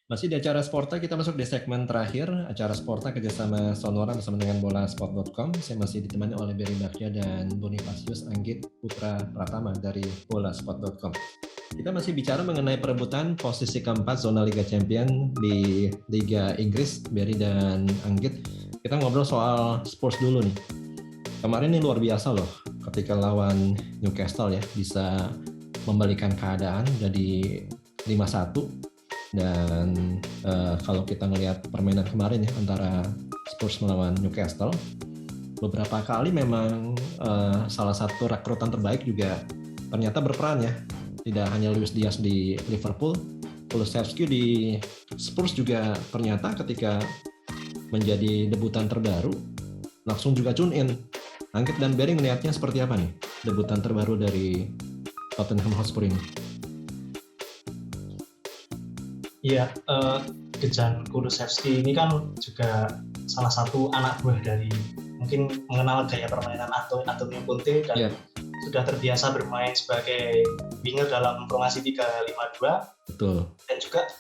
Masih di acara Sporta, kita masuk di segmen terakhir. Acara Sporta kerjasama Sonora bersama dengan bolasport.com. Saya masih ditemani oleh Berry Bagja dan Bonifasius Anggit Putra Pratama dari bolasport.com. Kita masih bicara mengenai perebutan posisi keempat zona Liga Champion di Liga Inggris, Berry dan Anggit. Kita ngobrol soal Spurs dulu nih. Kemarin ini luar biasa loh, ketika lawan Newcastle ya, bisa membalikan keadaan jadi 5-1. Dan kalau kita ngelihat permainan kemarin ya antara Spurs melawan Newcastle, beberapa kali memang salah satu rekrutan terbaik juga ternyata berperan ya. Tidak hanya Luis Diaz di Liverpool, Kulusevski di Spurs juga ternyata ketika menjadi debutan terbaru langsung juga tune in. Anggit dan Berry melihatnya seperti apa nih debutan terbaru dari Tottenham Hotspur ini? Iya, Dejan Kulusevski ini kan juga salah satu anak buah dari mungkin mengenal gaya permainan Antonio Conte dan sudah terbiasa bermain sebagai winger dalam formasi 3-5-2. Betul. Dan juga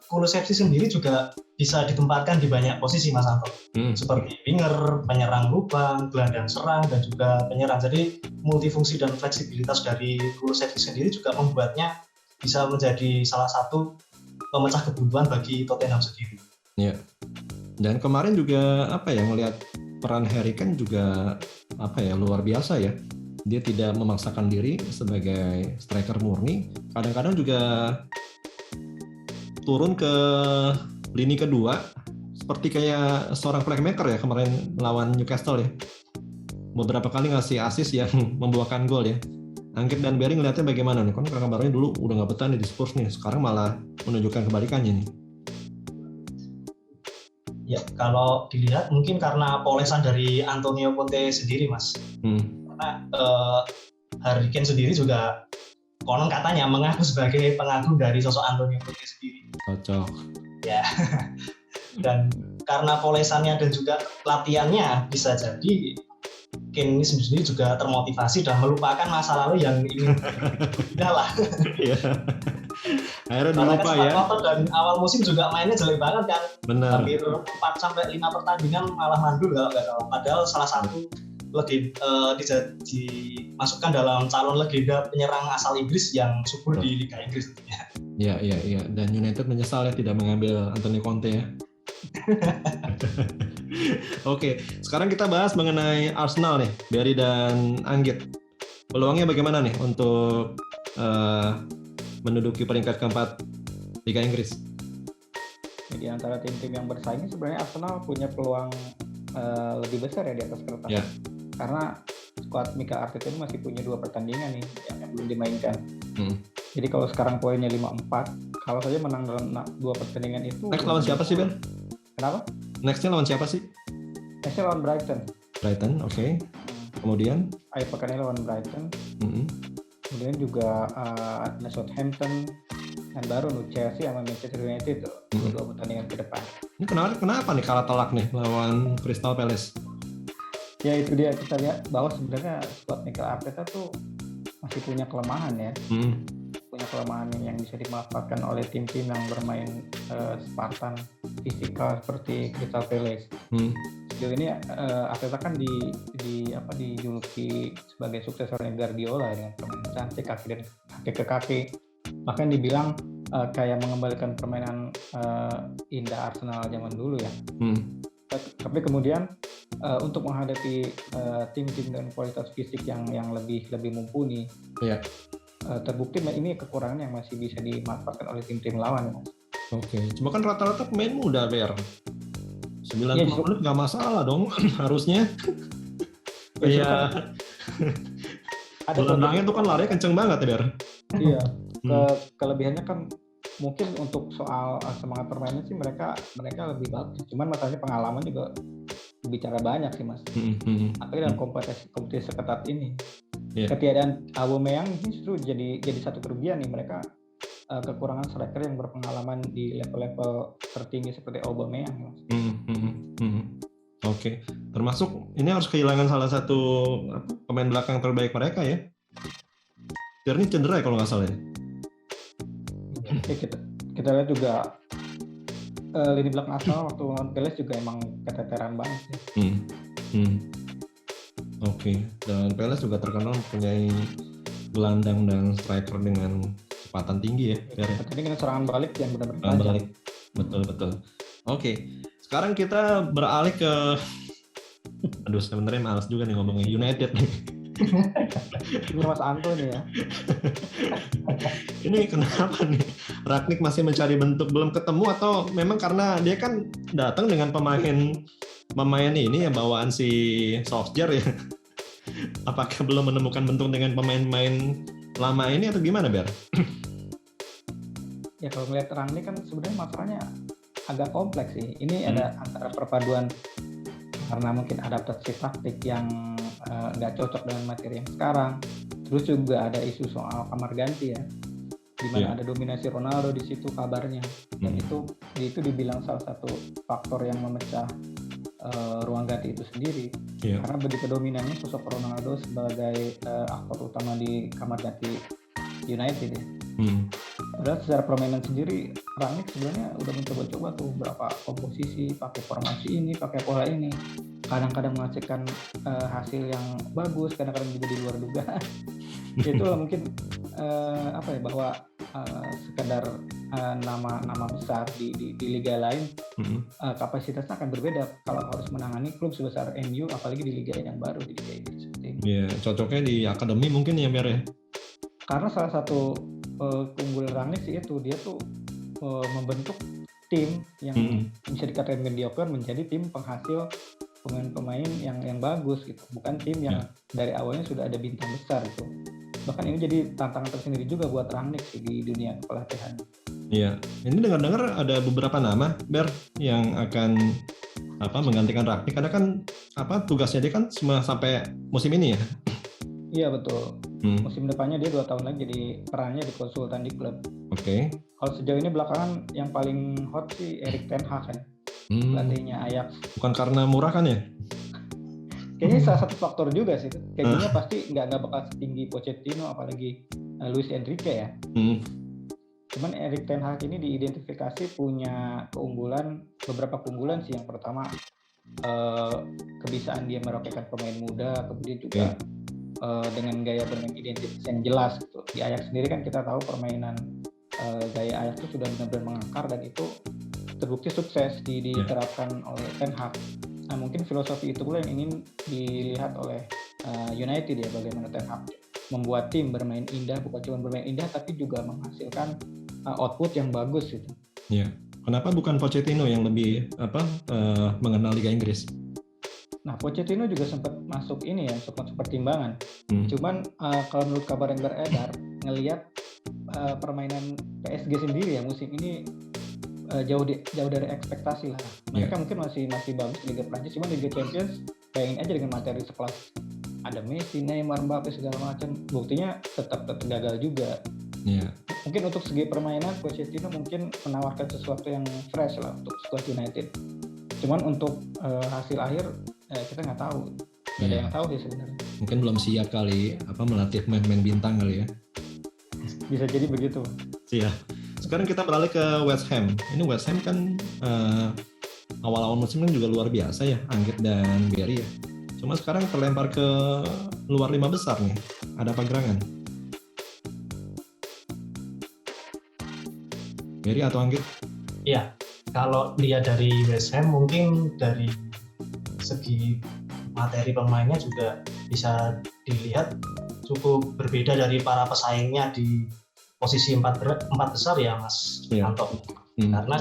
Kulusevski sendiri juga bisa ditempatkan di banyak posisi, Mas Anto. Seperti winger, penyerang lubang, gelandang serang, dan juga penyerang. Jadi multifungsi dan fleksibilitas dari Kulusevski sendiri juga membuatnya bisa menjadi salah satu pemecah kebutuhan bagi Tottenham sendiri. Ya. Dan kemarin juga ngelihat peran Harry Kane juga luar biasa ya. Dia tidak memaksakan diri sebagai striker murni. Kadang-kadang juga turun ke lini kedua seperti kayak seorang playmaker ya kemarin lawan Newcastle ya. Beberapa kali ngasih assist yang membuahkan gol ya. Anggit dan Berry ngeliatnya bagaimana nih? Kan kabarnya dulu udah nggak betah nih di Spurs nih, sekarang malah menunjukkan kebalikannya nih. Ya, kalau dilihat mungkin karena polesan dari Antonio Conte sendiri, Mas. Karena Harry Kane sendiri juga konon katanya mengaku sebagai pengagum dari sosok Antonio Conte sendiri. Cocok. Ya. Dan karena polesannya dan juga latihannya bisa jadi Kane ini sendiri juga termotivasi dan melupakan masa lalu yang ingin lah. Iya. Akhirnya lupa ya. Dan awal musim juga mainnya jelek banget kan. Benar. Hampir 4-5 pertandingan malah mandul kalau nggak salah. Padahal salah satu dimasukkan dalam calon legenda penyerang asal Inggris yang subur di Liga Inggris tentunya. Iya. Dan United menyesal ya tidak mengambil Antonio Conte ya. Oke, sekarang kita bahas mengenai Arsenal nih, Berry dan Anggit. Peluangnya bagaimana nih untuk menduduki peringkat keempat Liga Inggris? Di antara tim-tim yang bersaing sebenarnya Arsenal punya peluang lebih besar ya di atas kertas. Yeah. Karena skuad Mikel Arteta ini masih punya 2 pertandingan nih yang belum dimainkan. Jadi kalau sekarang poinnya 5-4, kalau saja menang dalam 2 pertandingan itu. Next lawan siapa sih, Ben? Kenapa? Nextnya lawan siapa sih? Nextnya lawan Brighton. Brighton, oke. Okay. Kemudian? Akhir pekan ini lawan Brighton. Kemudian juga ada Southampton dan baru Chelsea sama Manchester United tuh 2 pertandingan ke depan. Ini kenapa nih kalah telak nih lawan Crystal Palace? Ya itu dia, kita lihat bahwa sebenarnya skuad Mikel Arteta tuh masih punya kelemahan ya. Punya kelemahan yang bisa dimanfaatkan oleh tim-tim yang bermain Spartan fisikal seperti Crystal Palace. Sejauh ini Arteta kan dijuluki sebagai suksesornya Guardiola dengan permainan cantik kaki dan kaki ke kaki. Bahkan dibilang kayak mengembalikan permainan indah Arsenal zaman dulu ya. Tapi kemudian untuk menghadapi tim-tim dengan kualitas fisik yang lebih mumpuni. Yeah. Terbukti ini kekurangan yang masih bisa dimanfaatkan oleh tim-tim lawan. Oke. Cuma kan rata-rata pemain muda, Ber. 90 menit nggak masalah dong harusnya. Iya. Gelandangnya tuh kan lari kenceng banget ya, Ber. Iya. Kelebihannya kan mungkin untuk soal semangat permainan sih mereka lebih bagus. Cuman masalahnya pengalaman juga bicara banyak sih, Mas. Apalagi dalam kompetisi seketat ini. Yeah. Ketiadaan Aubameyang justru jadi satu kerugian nih, mereka kekurangan striker yang berpengalaman di level-level tertinggi seperti Aubameyang. Oke. Termasuk ini harus kehilangan salah satu pemain belakang terbaik mereka ya. Tierney cedera ya kalau nggak salah ya. Kita lihat juga lini belakang Arsenal waktu lawan Palace juga emang keteteran banget ya. Oke. Dan Palace juga terkenal mempunyai gelandang dan striker dengan kecepatan tinggi ya. Tapi dengan serangan balik yang benar-benar tajam. Balik. Betul. Oke. Sekarang kita beralih ke aduh sebenarnya malas juga nih ngomongin United nih. Ini Mas Anto nih ya. Ini kenapa nih? Rangnick masih mencari bentuk, belum ketemu atau memang karena dia kan datang dengan pemain ini ya bawaan si Solskjaer ya. Apakah belum menemukan bentuk dengan pemain-pemain lama ini atau gimana, Ber? Ya kalau melihat Rangnick kan sebenarnya masalahnya agak kompleks sih. Ini ada antara perpaduan karena mungkin adaptasi taktik yang nggak cocok dengan materi yang sekarang. Terus juga ada isu soal kamar ganti ya, di mana ada dominasi Ronaldo di situ kabarnya, dan itu dibilang salah satu faktor yang memecah ruang ganti itu sendiri. Karena begitu dominannya sosok Ronaldo sebagai aktor utama di kamar ganti United ya. Padahal secara permainan sendiri Rangnick sebenarnya udah mencoba-coba tuh berapa komposisi, pakai formasi ini, pakai pola ini. Kadang-kadang menghasilkan hasil yang bagus, kadang-kadang juga di luar dugaan. Itulah mungkin bahwa sekedar nama besar di liga lain, kapasitasnya akan berbeda kalau harus menangani klub sebesar MU, apalagi di liga yang baru, di Liga Inggris seperti ini. Iya, cocoknya di akademi mungkin ya, Mer ya. Karena salah satu keunggulan Rangnick sih itu, dia tuh membentuk tim yang bisa dikatakan mediocre menjadi tim penghasil pemain-pemain yang bagus gitu, bukan tim yang dari awalnya sudah ada bintang besar gitu. Bahkan ini jadi tantangan tersendiri juga buat Rangnick sih di dunia pelatihan. Iya, ini dengar-dengar ada beberapa nama, Ber, yang akan menggantikan Rangnick. Karena kan tugasnya dia kan cuma sampai musim ini ya. Iya betul. Musim depannya dia 2 tahun lagi, jadi perannya di konsultan di klub. Oke. Kalau sejauh ini belakangan yang paling hot sih Erik ten Hag kan, pelatihnya Ajax. Bukan karena murah kan ya? Kayaknya salah satu faktor juga sih. Kayaknya pasti nggak bakal setinggi Pochettino, apalagi Luis Enrique ya. Cuman Erik ten Hag ini diidentifikasi punya beberapa keunggulan sih. Yang pertama kebisaan dia meroketkan pemain muda, kemudian juga dengan gaya bermain identitas yang jelas gitu. Di Ajax sendiri kan kita tahu permainan gaya Ajax itu sudah benar-benar mengakar, dan itu terbukti sukses diterapkan oleh Ten Hag. Nah, mungkin filosofi itu pula yang ingin dilihat oleh United ya, bagaimana Ten Hag membuat tim bermain indah, bukan cuma bermain indah tapi juga menghasilkan output yang bagus gitu. Iya. Kenapa bukan Pochettino yang lebih mengenal Liga Inggris? Nah, Pochettino juga sempat masuk ini ya, sempat pertimbangan. Cuman kalau menurut kabar yang beredar, ngelihat permainan PSG sendiri ya musim ini jauh dari ekspektasi lah. Mereka mungkin masih bagus di Liga Prancis, cuma Liga Champions bayangin aja dengan materi sekelas ada Messi, Neymar, Mbappe segala macam, buktinya tetap gagal juga. Mungkin untuk segi permainan Pochettino mungkin menawarkan sesuatu yang fresh lah untuk squad United. Cuman untuk hasil akhir kita nggak tahu. Nggak ada yang tahu sih sebenarnya. Mungkin belum siap kali melatih main-main bintang kali ya. Bisa jadi begitu. Siap. Sekarang kita beralih ke West Ham. Ini West Ham kan awal-awal musim kan juga luar biasa ya, Anggit dan Berry ya. Cuma sekarang terlempar ke luar 5 besar nih. Ada apa gerangan? Berry atau Anggit? Iya. Kalau lihat dari West Ham mungkin dari segi materi pemainnya juga bisa dilihat cukup berbeda dari para pesaingnya di posisi 4 besar ya Mas Anto. Karena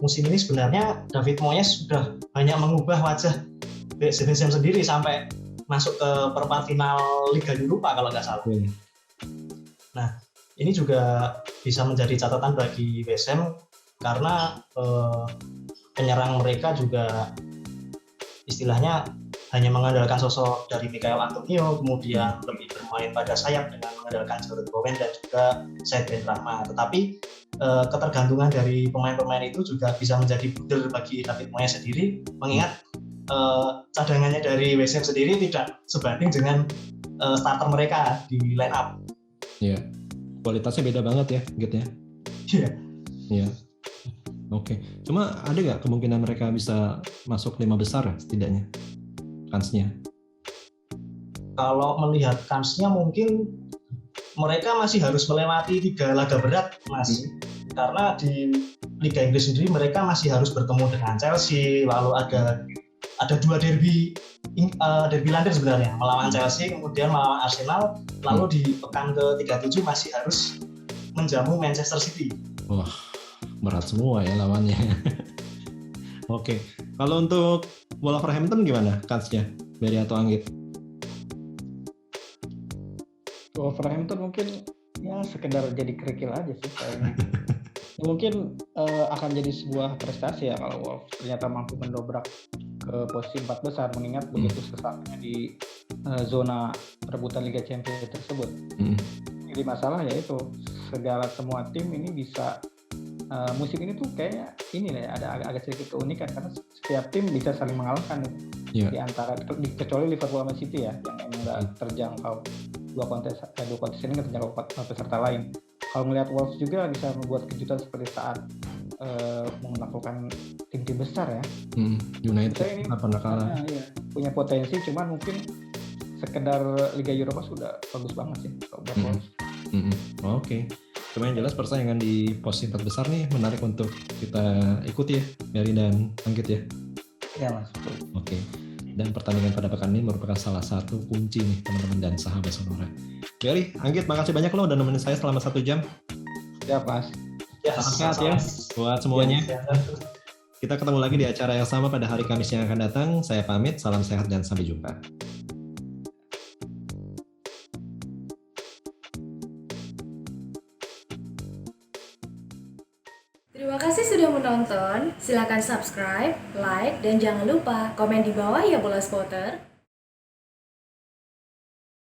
musim ini sebenarnya David Moyes sudah banyak mengubah wajah West Ham sendiri sampai masuk ke perempat final Liga Eropa kalau nggak salah. Nah, ini juga bisa menjadi catatan bagi West Ham karena penyerang mereka juga istilahnya hanya mengandalkan sosok dari Michail Antonio, kemudian lebih bermain pada sayap dengan mengandalkan Jarrod Bowen dan juga Said Benrahma. Tetapi ketergantungan dari pemain-pemain itu juga bisa menjadi blunder bagi David Moyes sendiri, mengingat cadangannya dari West Ham sendiri tidak sebanding dengan starter mereka di line up. Iya, kualitasnya beda banget ya, gitu ya. Iya. Iya. Oke. Cuma ada nggak kemungkinan mereka bisa masuk 5 besar setidaknya kansnya? Kalau melihat kansnya mungkin mereka masih harus melewati 3 laga berat, Mas. Karena di Liga Inggris sendiri mereka masih harus bertemu dengan Chelsea, lalu ada 2 derby London sebenarnya, melawan Chelsea, kemudian melawan Arsenal, lalu di pekan ke-37 masih harus menjamu Manchester City. Wah, berat semua ya lawannya. Oke, kalau untuk Wolverhampton gimana kansnya, Berry atau Anggit? Wolverhampton mungkin ya sekedar jadi kerikil aja sih kayaknya. Mungkin akan jadi sebuah prestasi ya kalau Wolves ternyata mampu mendobrak ke posisi 4 besar, mengingat begitu sesaknya di zona perebutan Liga Champions tersebut. Jadi masalah yaitu semua tim ini bisa musim ini tuh kayaknya ini lah ya, ada agak sedikit keunikan karena setiap tim bisa saling mengalahkan di antara, kecuali Liverpool sama City ya yang emang nggak terjangkau dua kontes ini nggak terjangkau peserta lain. Kalau melihat Wolves juga bisa membuat kejutan seperti saat menaklukkan tim-tim besar ya. United pernah kalah. Punya potensi, cuman mungkin sekedar Liga Eropa sudah bagus banget sih kalau buat Wolves. Oke. Cuma yang jelas persaingan di posisi 4 besar nih menarik untuk kita ikuti ya, Berry dan Anggit ya. Iya Mas. Oke. Dan pertandingan pada pekan ini merupakan salah satu kunci nih teman-teman dan sahabat Sonora. Berry, Anggit, makasih banyak loh udah nemenin saya selama 1 jam. Siap Mas. Salam sehat ya buat semuanya. Kita ketemu lagi di acara yang sama pada hari Kamis yang akan datang. Saya pamit, salam sehat dan sampai jumpa. Terima kasih sudah menonton. Silakan subscribe, like, dan jangan lupa komen di bawah ya Bola Spotter.